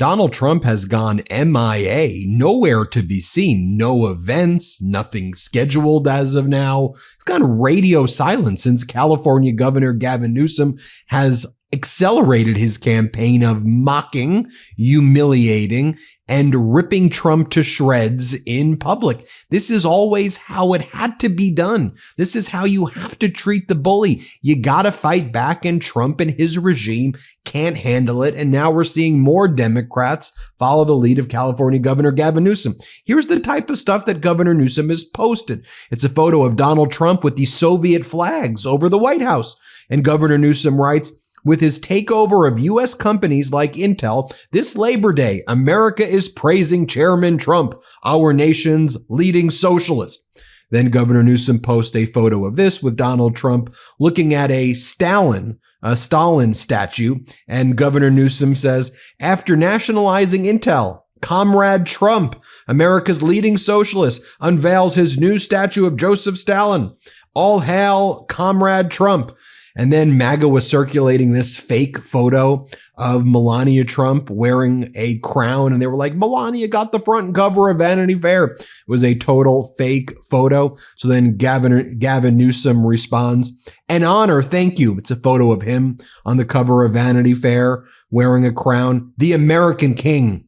Donald Trump has gone MIA, nowhere to be seen, no events, nothing scheduled as of now. It's gone radio silent since California Governor Gavin Newsom has accelerated his campaign of mocking, humiliating, and ripping Trump to shreds in public. This is always how it had to be done. This is how you have to treat the bully. You gotta fight back, and Trump and his regime can't handle it. And now we're seeing more Democrats follow the lead of California Governor Gavin Newsom. Here's the type of stuff that Governor Newsom has posted. It's a photo of Donald Trump with the Soviet flags over the White House. And Governor Newsom writes, with his takeover of U.S. companies like Intel, this Labor Day, America is praising Chairman Trump, our nation's leading socialist. Then Governor Newsom posts a photo of this with Donald Trump looking at a Stalin statue. And Governor Newsom says, after nationalizing Intel, Comrade Trump, America's leading socialist, unveils his new statue of Joseph Stalin. All hail Comrade Trump. And then MAGA was circulating this fake photo of Melania Trump wearing a crown. And they were like, Melania got the front cover of Vanity Fair. It was a total fake photo. So then Gavin Newsom responds, an honor, thank you. It's a photo of him on the cover of Vanity Fair wearing a crown. The American King.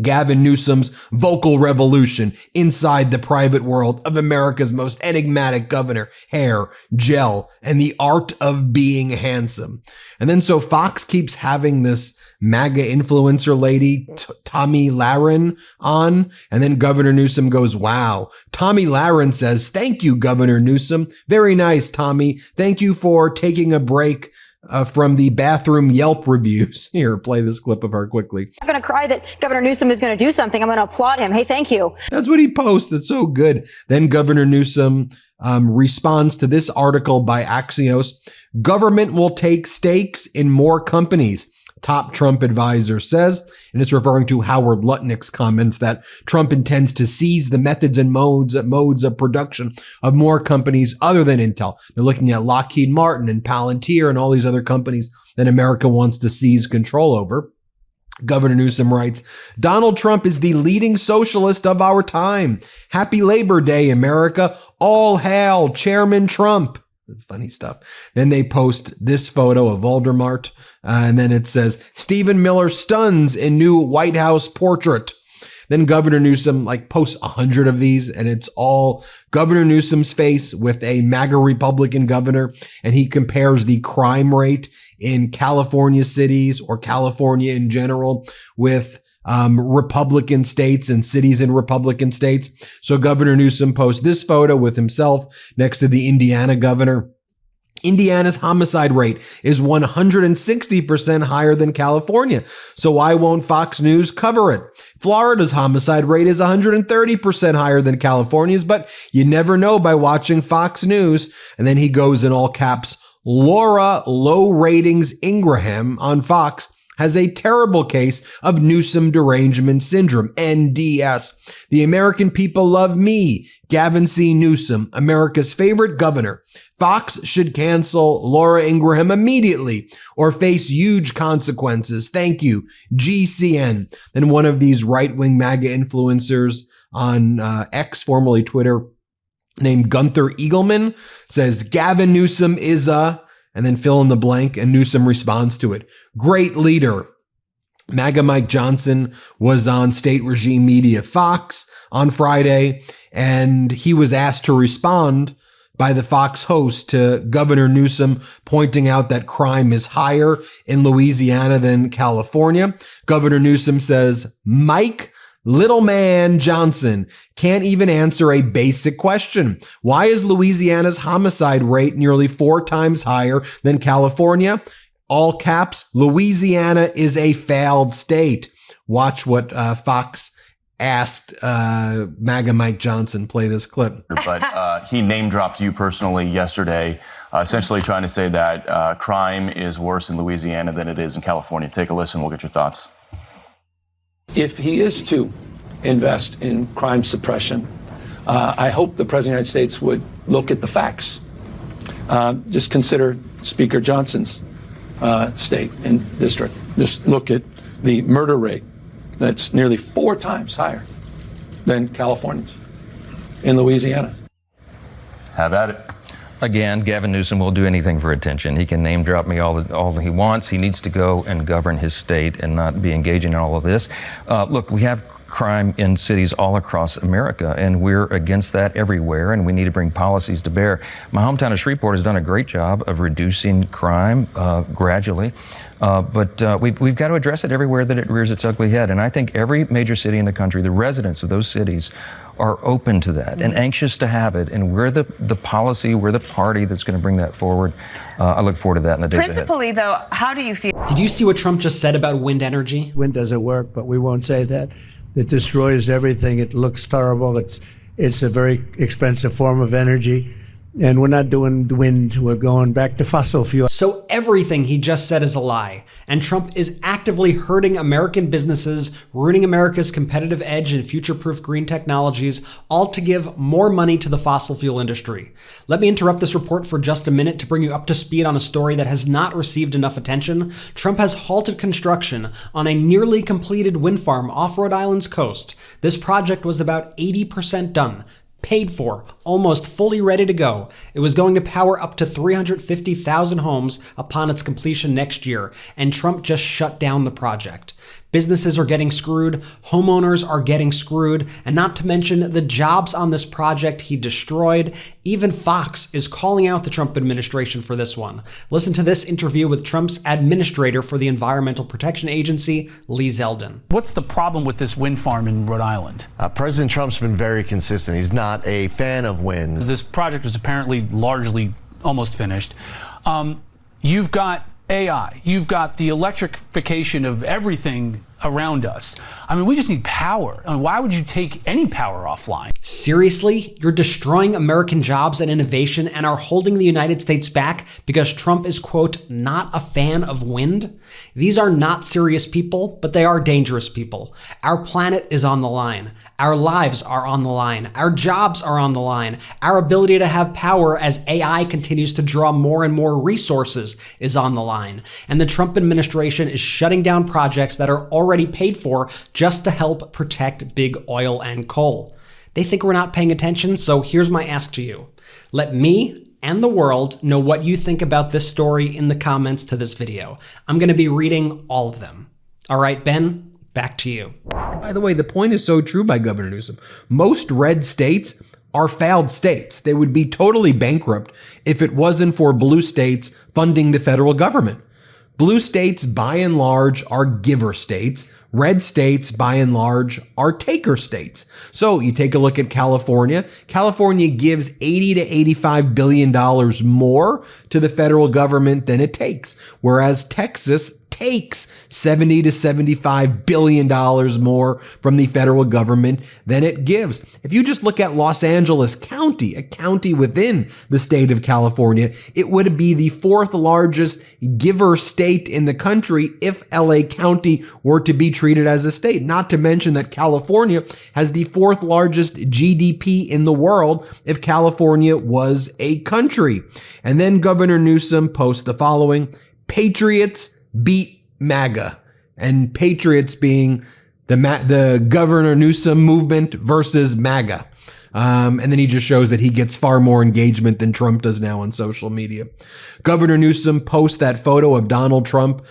Gavin Newsom's vocal revolution inside the private world of America's most enigmatic governor, hair, gel, and the art of being handsome. And then so Fox keeps having this MAGA influencer lady, Tomi Lahren, on. And then Governor Newsom goes, wow. Tomi Lahren says, thank you, Governor Newsom. Very nice, Tommy. Thank you for taking a break from the bathroom Yelp reviews. Here, play this clip of her quickly. I'm going to cry that Governor Newsom is going to do something. I'm going to applaud him. Hey, thank you. That's what he posts. That's so good. Then Governor Newsom responds to this article by Axios. Government will take stakes in more companies, top Trump advisor says, and it's referring to Howard Lutnick's comments that Trump intends to seize the methods and modes of production of more companies other than Intel. They're looking at Lockheed Martin and Palantir and all these other companies that America wants to seize control over. Governor Newsom writes, Donald Trump is the leading socialist of our time. Happy Labor Day, America. All hail Chairman Trump. Funny stuff. Then they post this photo of Voldemort, and then it says, Stephen Miller stuns in new White House portrait. Then Governor Newsom posts 100 of these, and it's all Governor Newsom's face with a MAGA Republican governor, and he compares the crime rate in California cities or California in general with Republican states and cities in Republican states. So Governor Newsom posts this photo with himself next to the Indiana governor. Indiana's homicide rate is 160% higher than California. So why won't Fox News cover it? Florida's homicide rate is 130% higher than California's, but you never know by watching Fox News. And then he goes in all caps, Laura Low Ratings Ingraham on Fox has a terrible case of Newsom derangement syndrome, NDS. The American people love me, Gavin C. Newsom, America's favorite governor. Fox should cancel Laura Ingraham immediately or face huge consequences. Thank you, GCN. Then one of these right-wing MAGA influencers on X, formerly Twitter, named Gunther Eagleman, says Gavin Newsom is a... and then fill in the blank, and Newsom responds to it. Great leader. MAGA Mike Johnson was on state regime media Fox on Friday, and he was asked to respond by the Fox host to Governor Newsom pointing out that crime is higher in Louisiana than California. Governor Newsom says, Mike Little man Johnson can't even answer a basic question. Why is Louisiana's homicide rate nearly 4 times higher than California? All caps, Louisiana is a failed state. Watch what Fox asked MAGA Mike Johnson. Play this clip. But he name dropped you personally yesterday, essentially trying to say that crime is worse in Louisiana than it is in California. Take a listen. We'll get your thoughts. If he is to invest in crime suppression, I hope the President of the United States would look at the facts. Just consider Speaker Johnson's state and district. Just look at the murder rate that's nearly 4 times higher than California's in Louisiana. Have at it. Again, Gavin Newsom will do anything for attention. He can name drop me all he wants. He needs to go and govern his state and not be engaging in all of this. Look, we have crime in cities all across America, and we're against that everywhere, and we need to bring policies to bear. My hometown of Shreveport has done a great job of reducing crime gradually, but we've got to address it everywhere that it rears its ugly head. And I think every major city in the country, the residents of those cities, are open to that and anxious to have it. And we're the policy, we're the party that's going to bring that forward. I look forward to that in the days ahead. Principally, though, how do you feel? Did you see what Trump just said about wind energy? Wind doesn't work, but we won't say that. It destroys everything. It looks terrible. It's a very expensive form of energy. And we're not doing wind. We're going back to fossil fuel. So everything he just said is a lie. And Trump is actively hurting American businesses, ruining America's competitive edge in future-proof green technologies, all to give more money to the fossil fuel industry. Let me interrupt this report for just a minute to bring you up to speed on a story that has not received enough attention. Trump has halted construction on a nearly completed wind farm off Rhode Island's coast. This project was about 80% done, paid for, almost fully ready to go. It was going to power up to 350,000 homes upon its completion next year, and Trump just shut down the project. Businesses are getting screwed, homeowners are getting screwed, and not to mention the jobs on this project he destroyed. Even Fox is calling out the Trump administration for this one. Listen to this interview with Trump's administrator for the Environmental Protection Agency, Lee Zeldin. What's the problem with this wind farm in Rhode Island? President Trump's been very consistent. He's not a fan of wind. This project was apparently largely almost finished. You've got AI, you've got the electrification of everything around us. I mean, we just need power. I mean, why would you take any power offline? Seriously? You're destroying American jobs and innovation and are holding the United States back because Trump is, quote, not a fan of wind? These are not serious people, but they are dangerous people. Our planet is on the line. Our lives are on the line. Our jobs are on the line. Our ability to have power as AI continues to draw more and more resources is on the line. And the Trump administration is shutting down projects that are already paid for just to help protect big oil and coal. They think we're not paying attention, so here's my ask to you. Let me and the world know what you think about this story in the comments to this video. I'm going to be reading all of them. All right, Ben, back to you. By the way, the point is so true by Governor Newsom. Most red states are failed states. They would be totally bankrupt if it wasn't for blue states funding the federal government. Blue states, by and large, are giver states. Red states, by and large, are taker states. So you take a look at California. California gives $80 to $85 billion more to the federal government than it takes, whereas Texas takes $70 to $75 billion more from the federal government than it gives. If you just look at Los Angeles County, a county within the state of California, it would be the 4th largest giver state in the country if LA County were to be treated as a state. Not to mention that California has the 4th largest GDP in the world if California was a country. And then Governor Newsom posts the following: Patriots beat MAGA, and Patriots being the Governor Newsom movement versus MAGA. And then he just shows that he gets far more engagement than Trump does now on social media. Governor Newsom posts that photo of Donald Trump.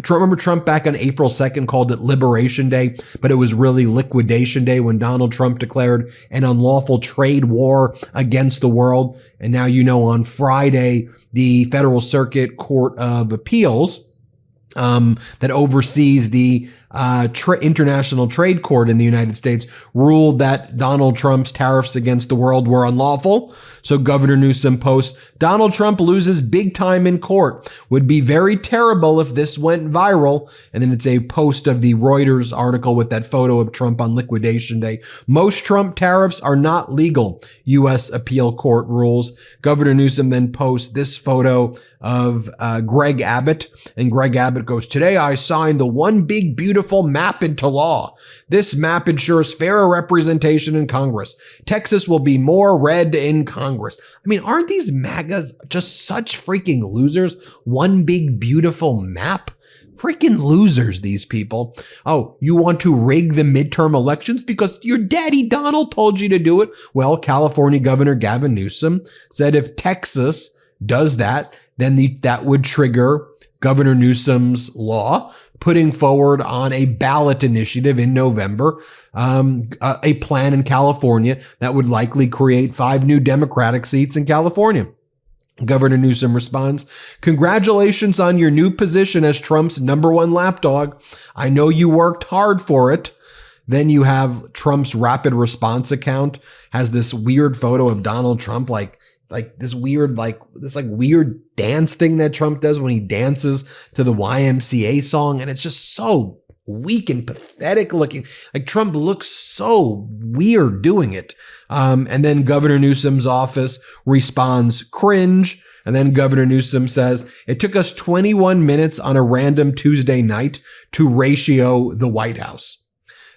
Remember Trump back on April 2nd called it Liberation Day, but it was really Liquidation Day when Donald Trump declared an unlawful trade war against the world. And now, you know, on Friday, the Federal Circuit Court of Appeals that oversees the International Trade Court in the United States ruled that Donald Trump's tariffs against the world were unlawful. So Governor Newsom posts, Donald Trump loses big time in court. Would be very terrible if this went viral. And then it's a post of the Reuters article with that photo of Trump on Liquidation Day. Most Trump tariffs are not legal, U.S. Appeal Court rules. Governor Newsom then posts this photo of Greg Abbott. And Greg Abbott goes, today I signed the One Big Beautiful beautiful map into law. This map ensures fairer representation in Congress. Texas will be more red in Congress. I mean, aren't these MAGAs just such freaking losers? One big beautiful map? Freaking losers, these people. Oh, you want to rig the midterm elections because your daddy Donald told you to do it? Well, California Governor Gavin Newsom said if Texas does that, then that would trigger Governor Newsom's law, putting forward on a ballot initiative in November, a plan in California that would likely create 5 new Democratic seats in California. Governor Newsom responds, "Congratulations on your new position as Trump's #1 lapdog. I know you worked hard for it." Then you have Trump's rapid response account has this weird photo of Donald Trump, like this weird dance thing that Trump does when he dances to the YMCA song. And it's just so weak and pathetic looking. Like Trump looks so weird doing it. And then Governor Newsom's office responds, "Cringe." And then Governor Newsom says, "It took us 21 minutes on a random Tuesday night to ratio the White House."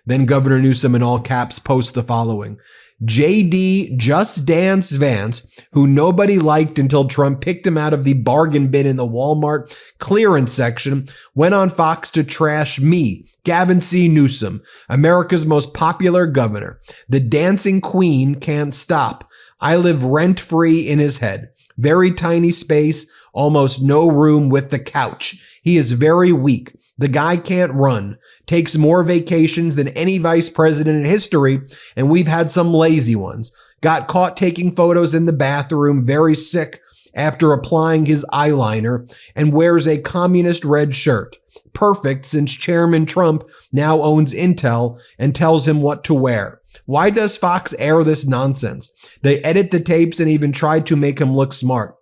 Then Governor Newsom in all caps posts the following: "JD Just Dance Vance, who nobody liked until Trump picked him out of the bargain bin in the Walmart clearance section, went on Fox to trash me, Gavin C. Newsom, America's most popular governor. The dancing queen can't stop. I live rent-free in his head. Very tiny space, almost no room with the couch. He is very weak. The guy can't run, takes more vacations than any vice president in history, and we've had some lazy ones. Got caught taking photos in the bathroom, very sick after applying his eyeliner, and wears a communist red shirt. Perfect since Chairman Trump now owns Intel and tells him what to wear. Why does Fox air this nonsense? They edit the tapes and even tried to make him look smart.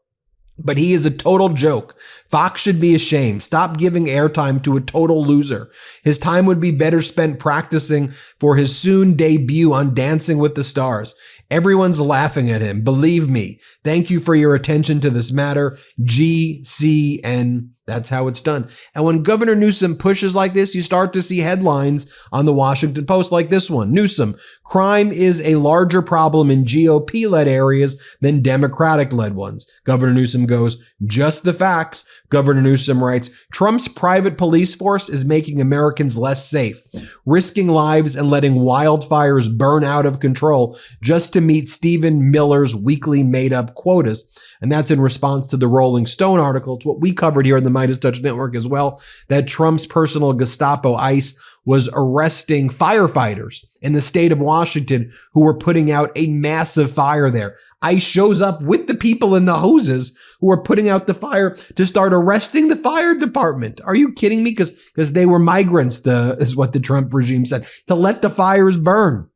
But he is a total joke. Fox should be ashamed. Stop giving airtime to a total loser. His time would be better spent practicing for his soon debut on Dancing with the Stars. Everyone's laughing at him. Believe me. Thank you for your attention to this matter. GCN. That's how it's done. And when Governor Newsom pushes like this, you start to see headlines on the Washington Post like this one. Newsom, crime is a larger problem in GOP-led areas than Democratic-led ones. Governor Newsom goes, just the facts. Governor Newsom writes, Trump's private police force is making Americans less safe, risking lives and letting wildfires burn out of control just to meet Stephen Miller's weekly made-up quotas. And that's in response to the Rolling Stone article. It's what we covered here in the MeidasTouch Network as well, that Trump's personal Gestapo ICE was arresting firefighters in the state of Washington who were putting out a massive fire there. ICE shows up with the people in the hoses who are putting out the fire to start arresting the fire department. Are you kidding me? Because they were migrants, is what the Trump regime said, to let the fires burn.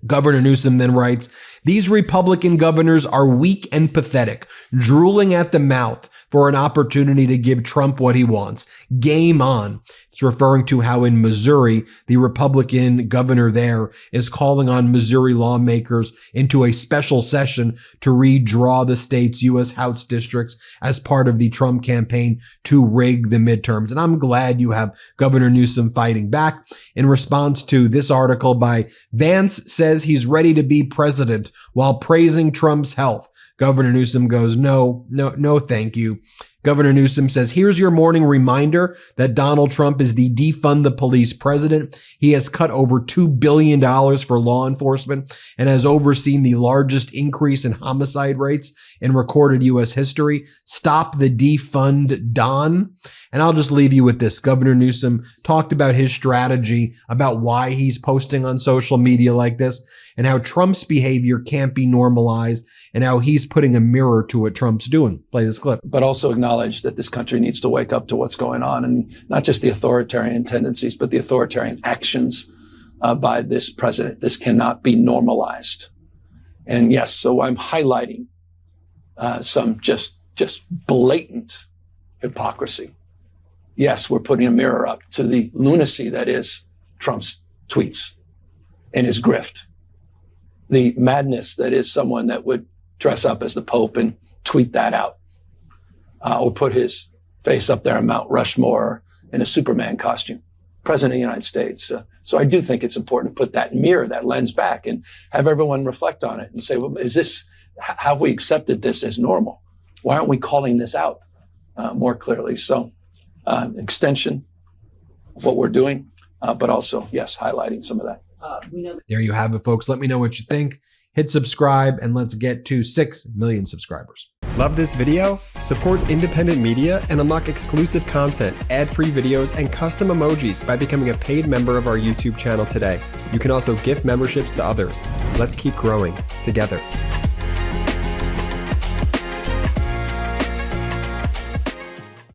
Governor Newsom then writes, these Republican governors are weak and pathetic, drooling at the mouth for an opportunity to give Trump what he wants. Game on. It's referring to how in Missouri, the Republican governor there is calling on Missouri lawmakers into a special session to redraw the state's U.S. House districts as part of the Trump campaign to rig the midterms. And I'm glad you have Governor Newsom fighting back. In response to this article by Vance says he's ready to be president while praising Trump's health. Governor Newsom goes, no, thank you. Governor Newsom says, here's your morning reminder that Donald Trump is the defund the police president. He has cut over $2 billion for law enforcement and has overseen the largest increase in homicide rates in recorded U.S. history. Stop the defund Don. And I'll just leave you with this. Governor Newsom talked about his strategy, about why he's posting on social media like this, and how Trump's behavior can't be normalized, and how he's putting a mirror to what Trump's doing. Play this clip. But also acknowledge that this country needs to wake up to what's going on, and not just the authoritarian tendencies, but the authoritarian actions by this president. This cannot be normalized. And yes, so I'm highlighting some just blatant hypocrisy. Yes, we're putting a mirror up to the lunacy that is Trump's tweets and his grift. The madness that is someone that would dress up as the Pope and tweet that out, or put his face up there on Mount Rushmore in a Superman costume. President of the United States. So I do think it's important to put that mirror, that lens back, and have everyone reflect on it and say, well, have we accepted this as normal? Why aren't we calling this out more clearly? So extension of what we're doing, but also, yes, highlighting some of that. There you have it, folks. Let me know what you think. Hit subscribe and let's get to 6 million subscribers. Love this video? Support independent media and unlock exclusive content, ad-free videos, and custom emojis by becoming a paid member of our YouTube channel today. You can also gift memberships to others. Let's keep growing together.